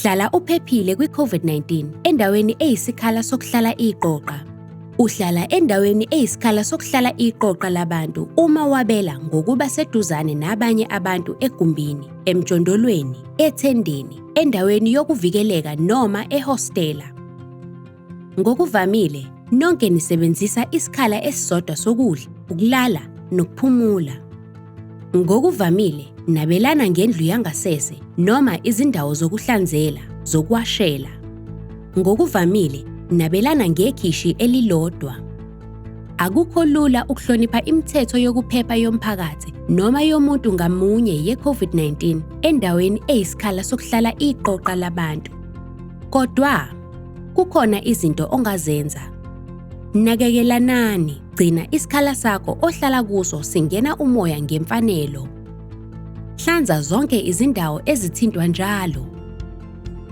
Hlala uphephile kwi-COVID-19 endaweni eyisikhala sokuhlala iqoqa. Uhlala endaweni eyisikhala sokuhlala iqoqa labantu uma wabela ngokuba seduzane nabanye abantu egumbini, emjondolweni, ethendeni, endaweni yokuvikeleka noma ehostela. Ngokuvamile, nonke nisebenzisa isikhala esisodwa sokudla, ukulala nokuphumula. Ngokuvamile, nabelana ngendlu yangasese noma izindawo zokuhlanzela, zokuwashela. Ngokuvamile, nabelana ngekhishi elilodwa. Akukho lula ukuhlonipha imithetho yokuphepha yomphakathi noma yomuntu ngamunye ye-COVID-19 endaweni eyisikhala sokuhlala iqoqa labantu. Kodwa, kukhona izinto ongazenza. Nakekelanani, gcina isikhala sakho ohlala kuso singena umoya ngemfanelo. Hlanza zonke izindawo ezithintwa njalo.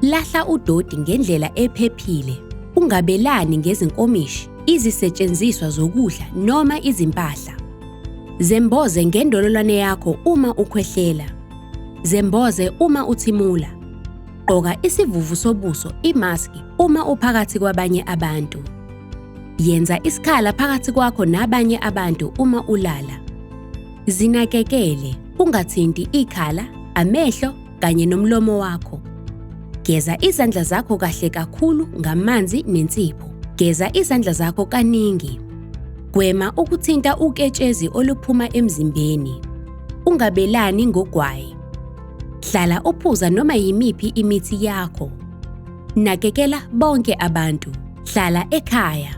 Lahla udoti ngendlela ephephile. Ungabelani ngezinkomishi, izisetshenziswa zokudla noma izimpahla. Zemboze ngendololwane yakho uma ukhwehlela. Zemboze uma uthimula. Gqoka isivuvu sobuso, imaski, uma uphakathi kwabanye abantu. Yenza isikhala phakathi kwakho nabanye abantu uma ulala. Zinakekele, ungathinti ikhala, amehlo kanye nomlomo wakho. Geza izandla zakho kahle kakhulu ngamanzi nensipho. Geza izandla zakho kaningi. Gwema ukuthinta uketshezi oluphuma emzimbeni. Ungabelani ngogwayi. Hlala uphuza noma yimiphi imithi yakho. Nakekela bonke abantu. Hlala ekhaya.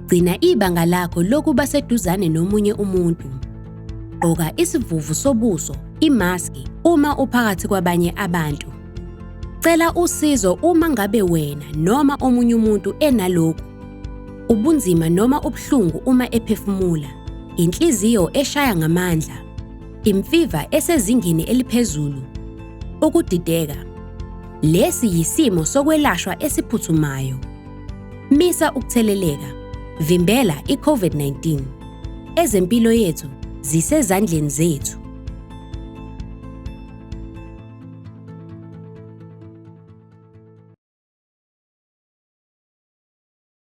Gcina ibanga lakho lokuba seduzane nomunye umuntu. Gqoka isivuvu sobuso, imaski, uma uphakathi kwabanye abantu. Cela usizo uma ngabe wena noma omunye umuntu enalokhu. Ubunzima noma ubuhlungu uma ephefumula. Inhliziyo eshaya ngamandla. Imfiva esezingeni eliphezulu. Ukudideka. Lesi yisimo sokwelashwa esiphuthumayo. Misa ukutheleleka. Vimbela i-COVID-19. Ezempilo yethu zisezandleni zethu.